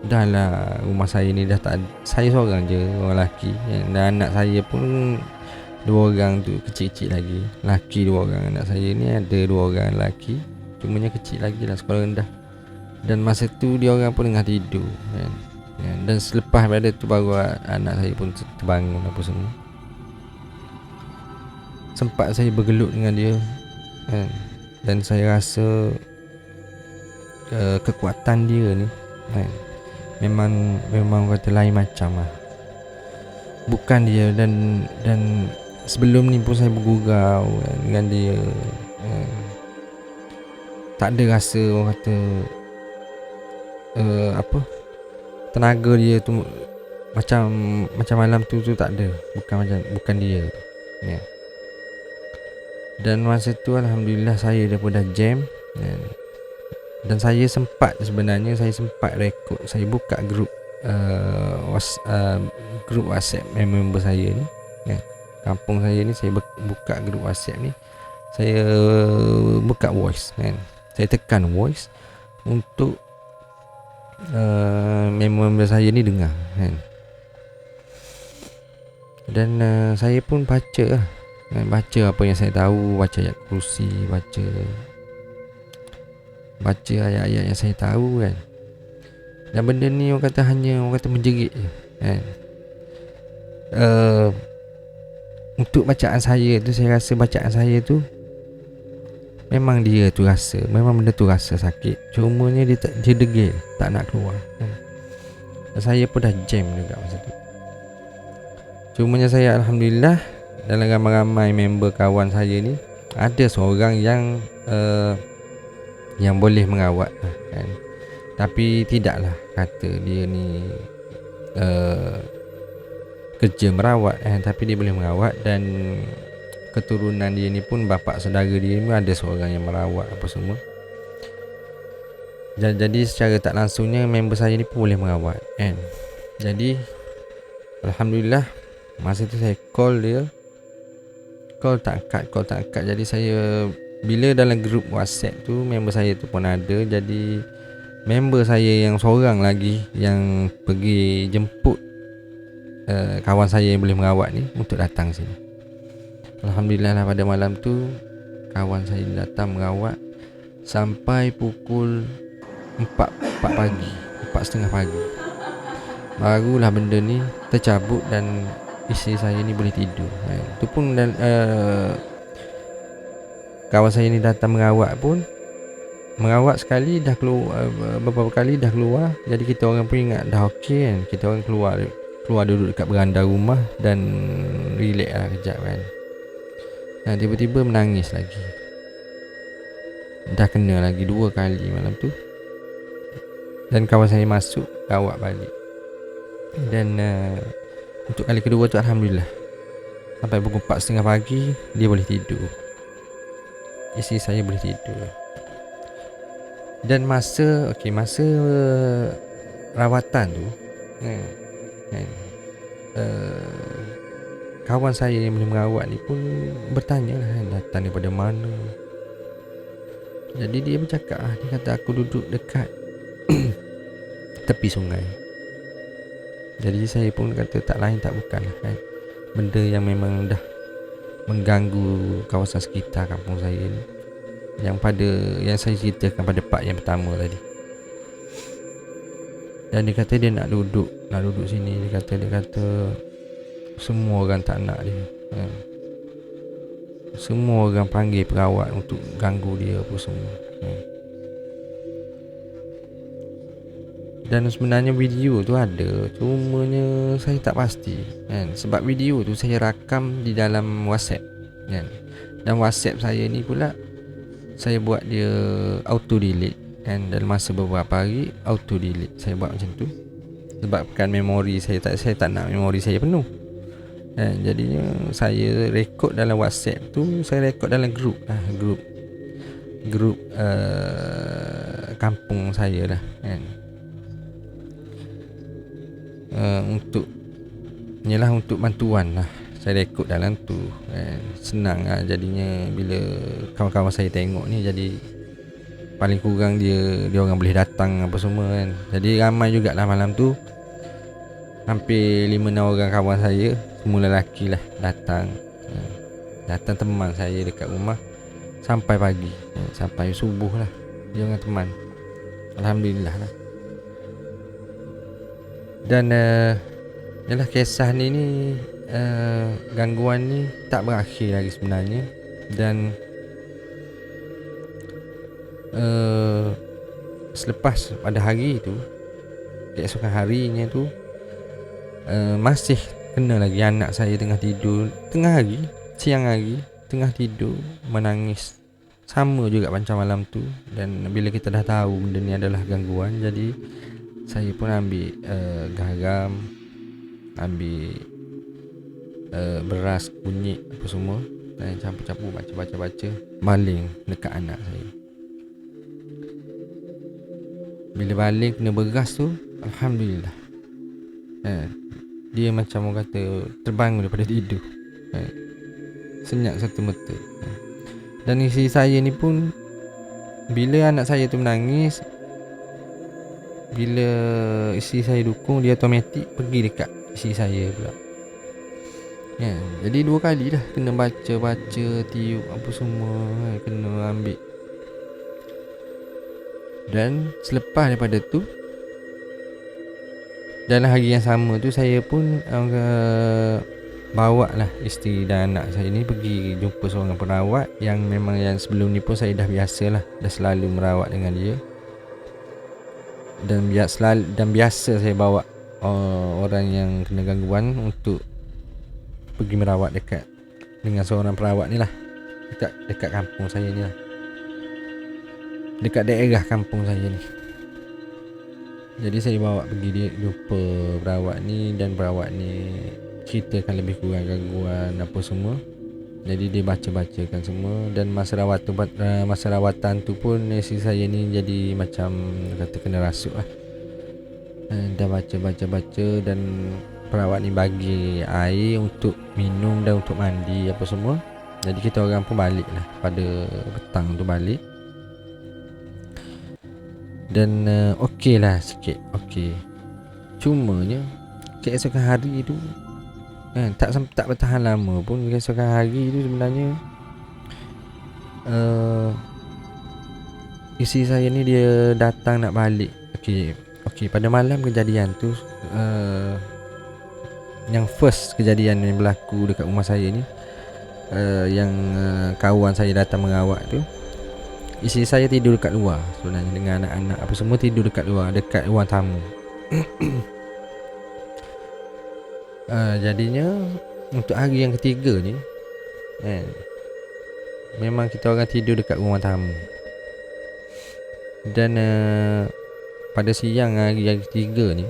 Dah lah rumah saya ni dah tak ada, saya seorang je orang lelaki kan. Dan anak saya pun 2 orang tu kecil-kecil lagi. Lelaki 2 orang, anak saya ni ada 2 orang lelaki, cumanya kecil lagi lah, sekolah rendah. Dan masa tu dia orang pun tengah tidur kan. Dan selepas pada tu baru anak saya pun terbangun apa semua. Sempat saya bergelut dengan dia kan. Dan saya rasa kekuatan dia ni kan, memang kata lain macam lah. Bukan dia dan sebelum ni pun saya bergurau kan, dengan dia. Tak ada rasa orang kata apa, tenaga dia tu macam malam tu tak ada. Bukan dia tu. Ya. Dan masa tu alhamdulillah saya dah pun dah jam, dan saya sempat rekod, saya buka grup grup WhatsApp member saya ni, kampung saya ni. Saya buka grup WhatsApp ni, saya buka voice kan. Saya tekan voice untuk member saya ni dengar kan. Dan saya pun baca lah, baca apa yang saya tahu, baca ayat kursi, baca ayat-ayat yang saya tahu kan. Dan benda ni orang kata menjerit je kan. Untuk bacaan saya tu, saya rasa bacaan saya tu memang dia tu rasa, memang benda tu rasa sakit. Cumanya dia degil, tak nak keluar kan. Dan saya pun dah jam juga masa tu. Cumanya saya alhamdulillah, dalam ramai-ramai member kawan saya ni ada seorang yang boleh merawat kan. Tapi tidaklah kata dia ni kerja merawat kan, tapi dia boleh merawat. Dan keturunan dia ni pun, bapa saudara dia ni ada seorang yang merawat apa semua. Jadi secara tak langsungnya member saya ni pun boleh merawat kan. Jadi alhamdulillah masa tu saya call dia, call tak angkat. Jadi saya, bila dalam grup WhatsApp tu member saya tu pun ada, jadi member saya yang seorang lagi yang pergi jemput kawan saya yang boleh merawat ni untuk datang sini. Alhamdulillah lah, pada malam tu kawan saya datang merawat sampai pukul 4:30 pagi. Barulah benda ni tercabut dan isteri saya ni boleh tidur. Itu pun kawan saya ni datang merawat sekali dah keluar, beberapa kali dah keluar. Jadi kita orang pun ingat dah okey kan. Kita orang keluar duduk dekat beranda rumah dan relax lah kejap kan. Tiba-tiba menangis lagi. Dah kena lagi 2 kali malam tu. Dan kawan saya masuk rawat balik. Dan untuk kali kedua tu alhamdulillah, sampai pukul 4:30 pagi dia boleh tidur, isteri saya boleh tidur. Dan masa rawatan tu kawan saya yang boleh merawat ni pun bertanya lah, datang daripada mana. Jadi dia bercakap dia kata aku duduk dekat tepi sungai. Jadi saya pun kata tak lain tak bukan lah kan, benda yang memang dah mengganggu kawasan sekitar kampung saya ni, yang saya ceritakan pada part yang pertama tadi. Dan dia kata dia nak duduk sini. Dia kata semua orang tak nak dia kan? Semua orang panggil perawat untuk ganggu dia apa semua kan? Dan sebenarnya video tu ada, cumanya saya tak pasti kan? Sebab video tu saya rakam di dalam WhatsApp kan? Dan WhatsApp saya ni pula saya buat dia auto delete kan? Dalam masa beberapa hari auto delete. Saya buat macam tu sebabkan memori saya tak nak memori saya penuh. Jadinya saya rekod dalam WhatsApp tu, saya rekod dalam grup kampung saya lah kan. Untuk bantuan lah saya rekod dalam tu kan. Senang lah jadinya bila kawan-kawan saya tengok ni, jadi paling kurang dia orang boleh datang apa semua kan. Jadi ramai jugalah malam tu, hampir 5-6 orang kawan saya, semua lelaki lah datang teman saya dekat rumah sampai pagi, sampai subuh lah dia dengan teman. Alhamdulillah lah. Dan yalah, kisah ni gangguan ni tak berakhir lagi sebenarnya. Dan selepas pada hari tu, keesokan harinya tu, masih kena lagi anak saya tengah tidur, tengah hari, siang hari, tengah tidur menangis. Sama juga macam malam tu. Dan bila kita dah tahu benda ni adalah gangguan, jadi saya pun ambil garam, ambil beras kunyit apa semua, dan campur-campur baca baling dekat anak saya. Bila baling kena beras tu, alhamdulillah, dia macam orang kata terbangun daripada tidur, senyap satu mata. Dan isteri saya ni pun, bila anak saya tu menangis, bila isteri saya dukung, dia automatik pergi dekat isteri saya pula. Jadi 2 kali dah kena baca tiup apa semua, kena ambil. Dan selepas daripada tu, dalam hari yang sama tu, saya pun bawa lah isteri dan anak saya ni pergi jumpa seorang perawat yang memang yang sebelum ni pun saya dah biasa lah, dah selalu merawat dengan dia. Dan biasa saya bawa orang yang kena gangguan untuk pergi merawat dekat dengan seorang perawat ni lah, dekat kampung saya ni lah, dekat daerah kampung saya ni. Jadi saya bawa pergi dia jumpa perawat ni, dan perawat ni ceritakan lebih kurang gangguan apa semua. Jadi dia baca-bacakan semua. Dan masa rawatan tu pun isteri saya ni jadi macam kata kena rasuk lah. Dah baca, dan perawat ni bagi air untuk minum dan untuk mandi apa semua. Jadi kita orang pun balik lah, pada petang tu balik. Dan okey lah sikit, okey. Cumanya keesokan hari tu tak bertahan lama pun. Keesokan hari tu sebenarnya isteri saya ni dia datang nak balik. Okey, pada malam kejadian tu, yang first kejadian yang berlaku dekat rumah saya ni, yang kawan saya datang merawat tu, isteri saya tidur dekat luar sebenarnya dengan anak-anak apa semua, tidur dekat luar, dekat ruang tamu. Jadinya untuk hari yang ketiga ni, memang kita orang tidur dekat ruang tamu. Dan pada siang hari yang ketiga ni,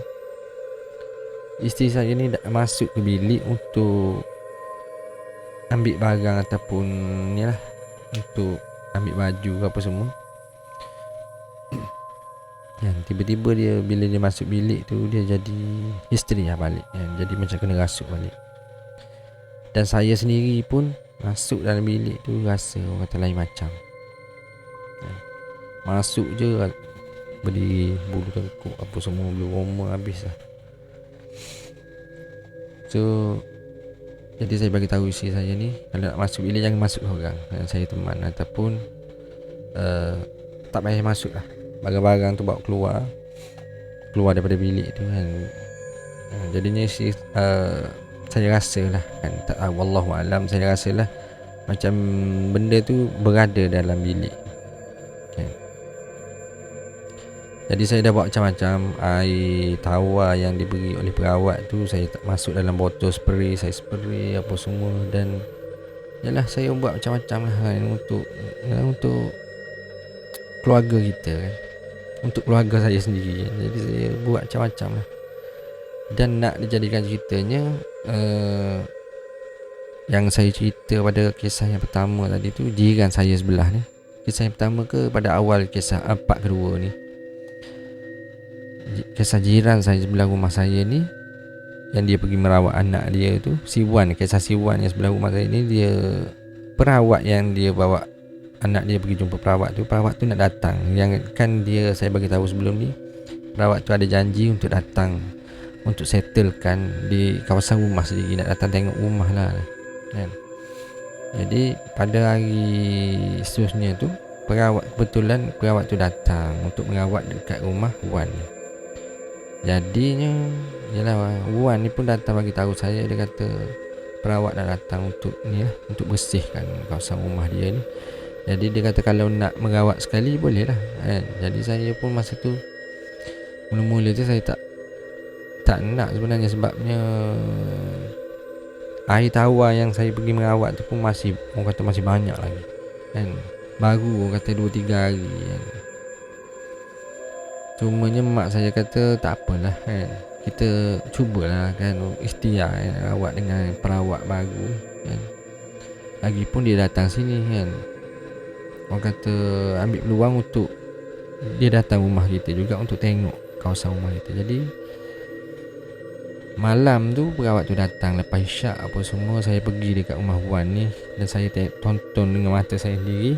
isteri saya ni dah masuk ke bilik untuk ambil barang ataupun ni lah, untuk ambil baju apa semua. Tiba-tiba dia, bila dia masuk bilik tu, dia jadi histeri lah balik, jadi macam kena rasuk balik. Dan saya sendiri pun masuk dalam bilik tu, rasa orang kata lain macam. Masuk je berdiri, bulu tengkuk apa semua, bulu roma habis lah. So jadi saya bagi tahu isteri saya ni, kalau nak masuk bilik jangan masuk seorang, saya teman, ataupun tak payah masuk lah, barang-barang tu bawa keluar daripada bilik tu kan. Jadinya saya rasa lah kan, tak tahu, wallahualam, saya rasa lah macam benda tu berada dalam bilik kan. Jadi saya dah bawa macam-macam air tawar yang diberi oleh perawat tu, saya masuk dalam botol spray, saya spray apa semua. Dan yalah, saya buat macam-macam lah kan, untuk keluarga kita kan, untuk keluarga saya sendiri kan. Jadi saya buat macam-macam lah. Dan nak dijadikan ceritanya, yang saya cerita pada kisah yang pertama tadi tu, jiran saya sebelah ni, kisah yang pertama ke pada awal kisah part kedua ni, kisah jiran saya sebelah rumah saya ni, yang dia pergi merawat anak dia tu, si Wan. Kisah si Wan yang sebelah rumah saya ni, dia perawat yang dia bawa anak dia pergi jumpa perawat tu. Perawat tu nak datang, yang kan dia, saya bagi tahu sebelum ni, perawat tu ada janji untuk datang, untuk settlekan di kawasan rumah sendiri, nak datang tengok rumah lah kan. Jadi pada hari seterusnya tu, kebetulan perawat tu datang untuk merawat dekat rumah Wan. Jadinya yalah, Wan ni pun datang bagi tahu saya, dia kata perawat nak datang untuk ni lah, untuk bersihkan kawasan rumah dia ni. Jadi dia kata kalau nak merawat sekali boleh lah kan. Jadi saya pun masa tu, mula-mula tu saya tak tak nak sebenarnya, sebabnya air tawar yang saya pergi merawat tu pun masih, orang kata masih banyak lagi kan. Baru orang kata 2-3 hari kan. Cumanya mak saya kata tak apalah kan, kita cubalah kan, ikhtiar kan, rawat dengan perawat baru kan. Lagipun dia datang sini kan, orang kata ambil peluang untuk dia datang rumah kita juga untuk tengok kawasan rumah kita. Jadi malam tu perawat tu datang lepas isyak apa semua, saya pergi dekat rumah Wan ni dan saya tonton dengan mata saya sendiri.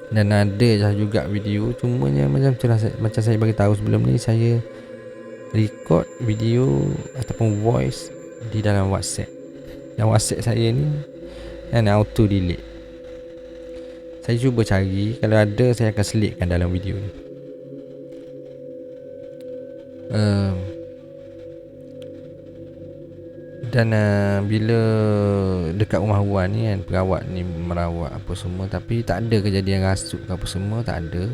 Dan ada juga video, cumanya macam tu lah, macam saya bagi tahu sebelum ni, saya record video ataupun voice di dalam WhatsApp. Dan WhatsApp saya ni kan auto delete. Saya cuba cari, kalau ada saya akan selitkan dalam video ni. Dan bila dekat rumah Wan ni kan, perawat ni merawat apa semua, tapi tak ada kejadian rasuk ke apa semua, tak ada.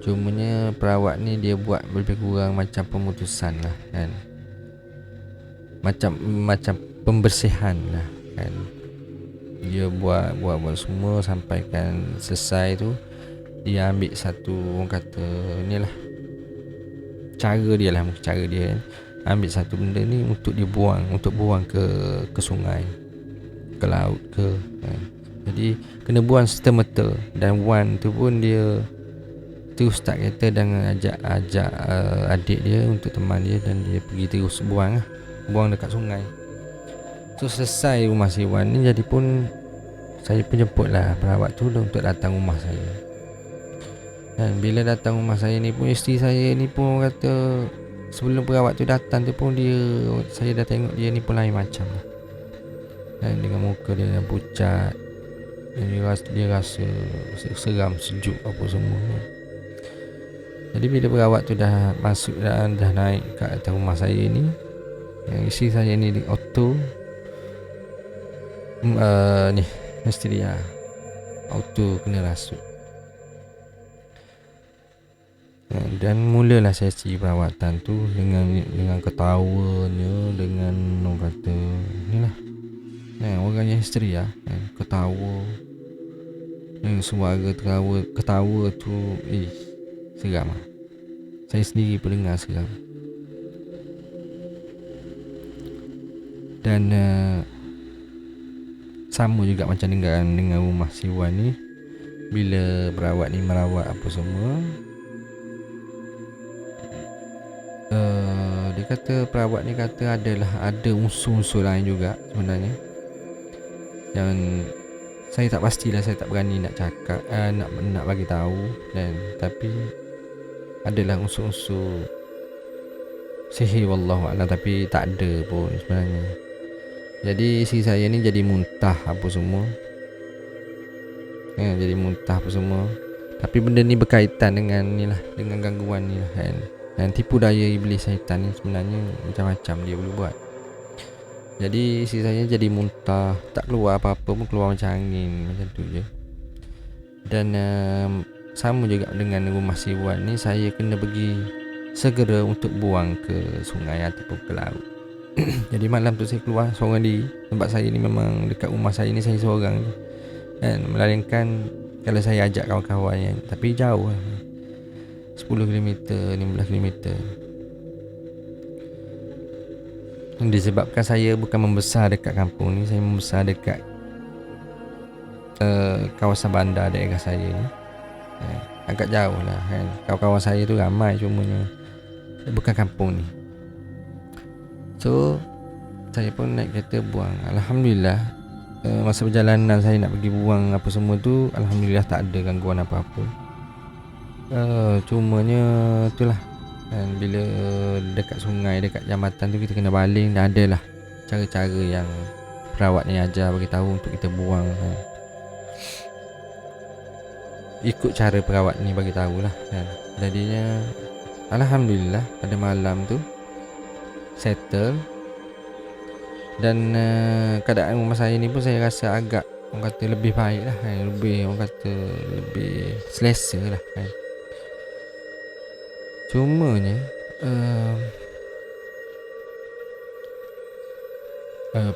Cumanya perawat ni dia buat lebih kurang macam pemutusan lah kan, macam pembersihan lah kan. Dia buat semua sampaikan selesai tu, dia ambil satu, orang kata ni lah cara dia lah, cara dia kan, ambil satu benda ni untuk dia buang, untuk buang ke sungai, ke laut ke kan. Jadi kena buang serta-merta. Dan Wan tu pun dia terus start kereta dan ajak adik dia untuk teman dia, dan dia pergi terus buang dekat sungai. So selesai rumah si Wan ni, jadi pun saya pun jemput lah perawat tu untuk datang rumah saya. Dan bila datang rumah saya ni pun, isteri saya ni pun kata, sebelum perawat tu datang tu pun saya dah tengok dia ni pun lain macam lah. Dan dengan muka dia yang pucat, dia rasa seram, sejuk apa semua. Jadi bila perawat tu dah masuk, dah naik ke atas rumah saya ni, yang isteri saya ni di auto ni histeria, auto kena rasuk. Dan mulalah sesi perawatan tu dengan ketawanya, dengan orang kata inilah orang yang histeria kan, ketawa dengan suara ketawa tu seram lah. Saya sendiri pun dengar seram. Dan sama juga macam dengan rumah si Wan ni, bila perawat ni merawat apa semua, dia kata, perawat ni kata ada unsur-unsur lain juga sebenarnya, yang saya tak pastilah, saya tak berani nak cakap, nak bagi tahu. Dan tapi adalah unsur-unsur sihir wallahualam, tapi tak ada pun sebenarnya. Jadi isteri saya ni jadi muntah apa semua jadi muntah apa semua. Tapi benda ni berkaitan dengan ni lah, dengan gangguan ni lah kan. Dan tipu daya iblis syaitan ni sebenarnya macam-macam dia boleh buat. Jadi isteri saya jadi muntah, tak keluar apa-apa pun, keluar macam angin, macam tu je. Dan sama juga dengan rumah si Wan ni, saya kena pergi segera untuk buang ke sungai ataupun ke laut. Jadi malam tu saya keluar seorang diri, sebab saya ni memang dekat rumah saya ni saya seorang je kan, melainkan kalau saya ajak kawan-kawan yang, tapi jauh lah, 10 km, 15 km. Disebabkan saya bukan membesar dekat kampung ni, saya membesar dekat kawasan bandar daerah saya ni, agak jauh lah kan. Kawan-kawan saya tu ramai, cumanya bukan kampung ni. So saya pun naik kereta buang. Alhamdulillah, masa perjalanan saya nak pergi buang apa semua tu, alhamdulillah tak ada gangguan apa-apa. Cumanya itulah kan, bila dekat sungai, dekat jambatan tu, kita kena baling. Dan adalah cara-cara yang perawat ni ajar bagi tahu untuk kita buang kan. Ikut cara perawat ni bagi tahulah kan. Jadinya alhamdulillah pada malam tu settle. Dan keadaan rumah saya ni pun saya rasa agak, orang kata lebih baik lah kan. Lebih, orang kata lebih selesa lah kan. Cumanya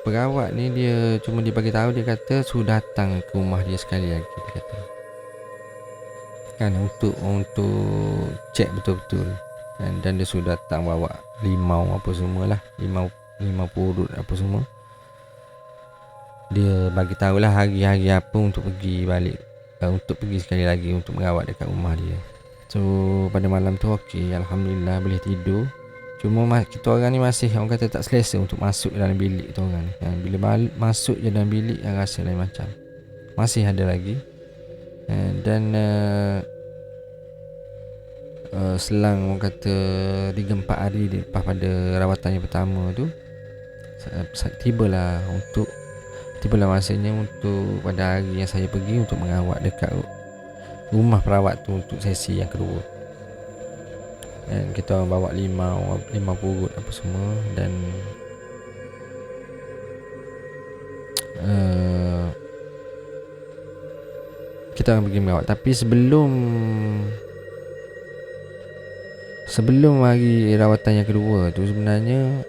perawat ni dia cuma dia bagi tahu, dia kata suruh datang ke rumah dia sekali lagi, dia kata kan, untuk cek betul-betul kan. Dan dia suruh datang bawa limau apa semualah, limau purut apa semua. Dia bagi tahulah hari-hari apa untuk pergi balik, untuk pergi sekali lagi untuk merawat dekat rumah dia. So pada malam tu okey, alhamdulillah boleh tidur. Cuma kita orang ni masih, orang kata tak selesa untuk masuk dalam bilik kita orang ni. Bila masuk je dalam bilik, yang rasa lain macam. Masih ada lagi. Dan selang orang kata 3-4 hari lepas pada rawatan yang pertama tu, tibalah masanya untuk pada hari yang saya pergi untuk merawat dekat rumah perawat tu untuk sesi yang kedua. Dan kita orang bawa limau purut apa semua. Dan kita orang pergi merawat. Tapi sebelum hari rawatan yang kedua tu, sebenarnya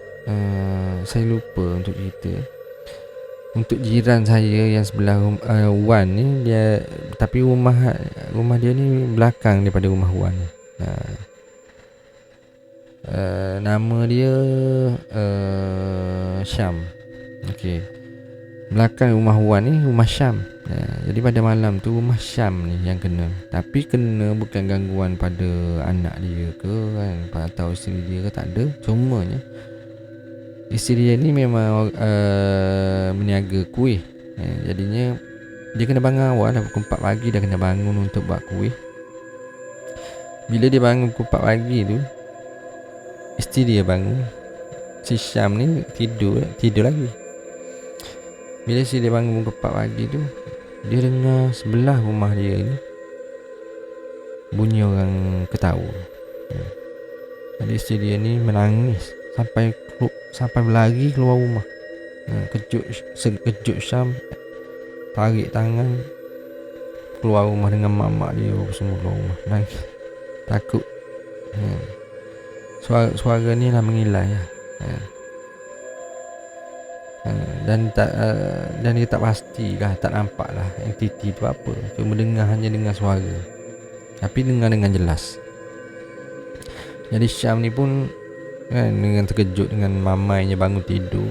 saya lupa untuk cerita. Untuk jiran saya yang sebelah Wan ni, dia, tapi rumah dia ni belakang daripada rumah Wan ni. Nama dia Syam. Okey. Belakang rumah Wan ni rumah Syam. Jadi pada malam tu rumah Syam ni yang kena. Tapi kena bukan gangguan pada anak dia ke kan, atau isteri dia ke, tak ada. Cumanya isteri dia ni memang meniaga kuih. Jadinya dia kena bangun awal dah, pukul 4 pagi dah kena bangun untuk buat kuih. Bila dia bangun pukul 4 pagi tu, isteri dia bangun, si Syam ni tidur lagi. Bila dia bangun pukul 4 pagi tu, dia dengar sebelah rumah dia ni bunyi orang ketawa. Jadi isteri dia ni menangis sampai berlari keluar rumah. Sekejut Syam tarik tangan keluar rumah dengan mak dia semua keluar rumah, nangis takut. Suara ni lah mengilai lah. Dan dia tak pastilah, tak nampak lah entiti tu apa. Cuma hanya dengar suara, tapi dengar dengan jelas. Jadi Syam ni pun kan, dengan terkejut dengan mamainya bangun tidur.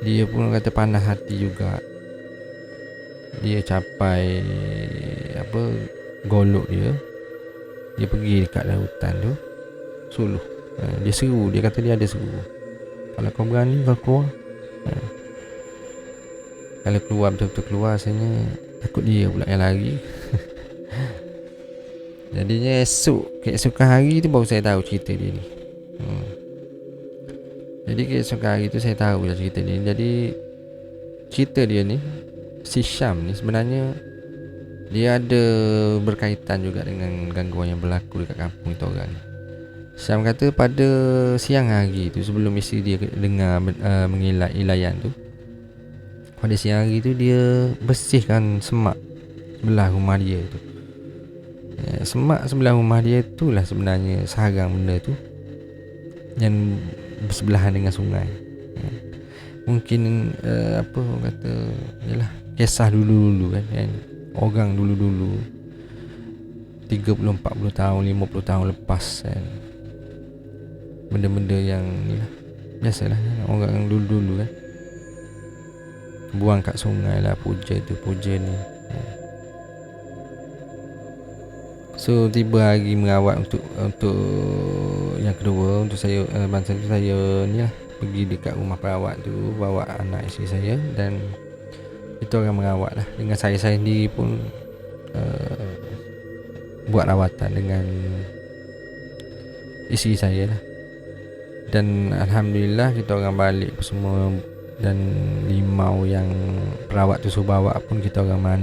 Dia pun kata panas hati juga. Dia capai golok dia pergi dekat hutan tu, suluh. Dia seru, dia kata dia ada seru, kalau kau berani kau keluar. Kalau keluar betul-betul keluar, rasanya takut dia pula yang lari. Jadinya keesokan hari tu baru saya tahu cerita dia ni. Jadi keesokan hari tu saya tahu lah cerita dia. Jadi cerita dia ni, si Syam ni sebenarnya dia ada berkaitan juga dengan gangguan yang berlaku dekat kampung kita orang. Syam kata pada siang hari tu, sebelum isteri dia dengar ilayan tu, pada siang hari tu dia bersihkan semak sebelah rumah dia tu. Semak sebelah rumah dia tu lah sebenarnya sarang benda tu yang bersebelahan dengan sungai. Mungkin orang kata yalah, kisah dulu-dulu kan, orang dulu-dulu 30-40 tahun 50 tahun lepas kan, benda-benda yang ni lah, biasalah orang dulu-dulu kan, buang kat sungai lah, puja tu puja ni. So tiba hari merawat untuk yang kedua, untuk saya masa tu saya ni lah pergi dekat rumah perawat tu, bawa anak isteri saya, dan kita orang merawat lah. Dengan saya sendiri pun buat rawatan dengan isteri saya lah. Dan alhamdulillah kita orang balik semua, dan limau yang perawat tu suruh bawa pun kita orang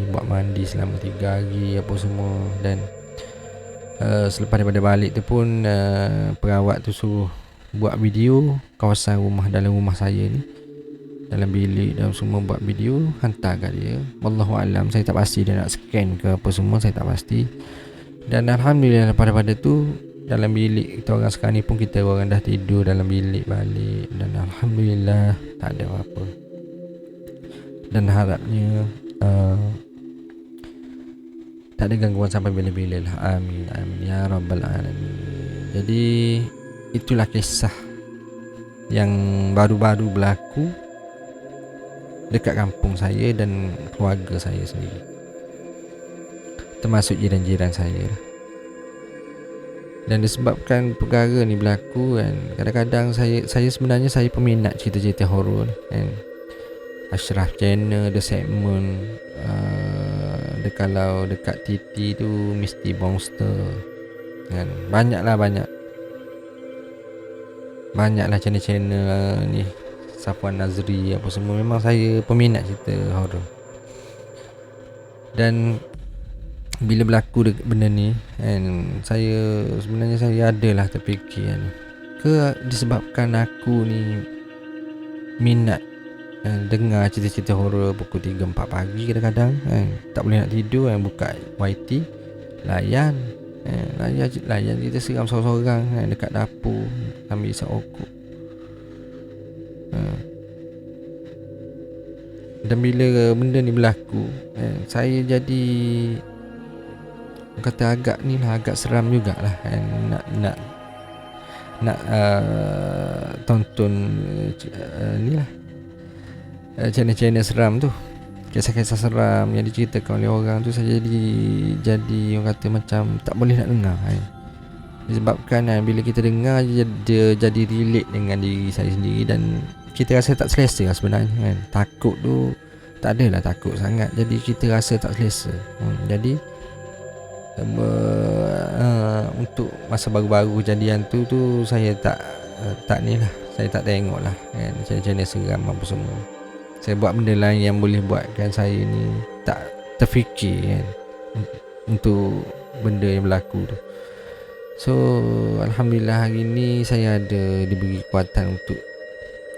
buat mandi selama 3 hari apa semua. Dan selepas daripada balik tu pun perawat tu suruh buat video kawasan rumah, dalam rumah saya ni, dalam bilik dan semua, buat video hantar kat dia. Wallahualam, saya tak pasti dia nak scan ke apa semua, saya tak pasti. Dan alhamdulillah pada tu dalam bilik kita orang sekarang ni pun kita orang dah tidur dalam bilik balik, dan alhamdulillah tak ada apa-apa. Dan harapnya tak ada gangguan sampai bila-bila lah. Amin amin ya rabbal alamin. Jadi itulah kisah yang baru-baru berlaku dekat kampung saya dan keluarga saya sendiri, termasuk jiran-jiran saya. Dan disebabkan perkara ni berlaku kan, kadang-kadang saya sebenarnya saya peminat cerita-cerita horor kan. Ashraf Channel ada segmen kalau dekat TT tu mesti monster kan. Banyaklah channel-channel ni, Safwan Nazri apa semua. Memang saya peminat cerita horor. Dan bila berlaku benda ni kan, sebenarnya saya adalah terfikir kan, ke disebabkan aku ni minat dengar cerita-cerita horor pukul 3-4 pagi kadang-kadang kan, tak boleh nak tidur kan, buka YT layan kita seram sorang-sorang kan, dekat dapur ambil isap rokok. Dan bila benda ni berlaku saya jadi kata agak seram jugalah kan, nak tonton ni lah channel-channel seram tu, kisah-kisah seram yang diceritakan oleh orang tu. Saya jadi orang kata macam tak boleh nak dengar kan. Disebabkan bila kita dengar dia jadi relate dengan diri saya sendiri, dan kita rasa tak selesa lah sebenarnya kan. Takut tu tak adalah takut sangat, jadi kita rasa tak selesa. Jadi untuk masa baru-baru kejadian tu saya tak ni lah, saya tak tengok lah kan channel seram apa semua. Saya buat benda lain yang boleh buatkan saya ni tak terfikir kan untuk benda yang berlaku tu. So alhamdulillah hari ni saya ada diberi kekuatan untuk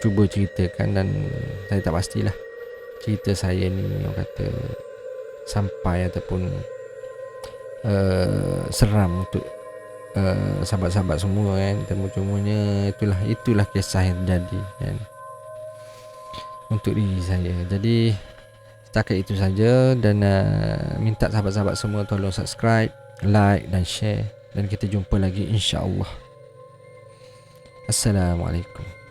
cuba ceritakan, dan saya tak pastilah cerita saya ni orang kata sampai ataupun seram untuk sahabat-sahabat semua kan. Cumanya itulah kisah yang terjadi kan untuk diri saya. Jadi setakat itu saja, dan minta sahabat-sahabat semua tolong subscribe, like dan share, dan kita jumpa lagi insya-Allah. Assalamualaikum.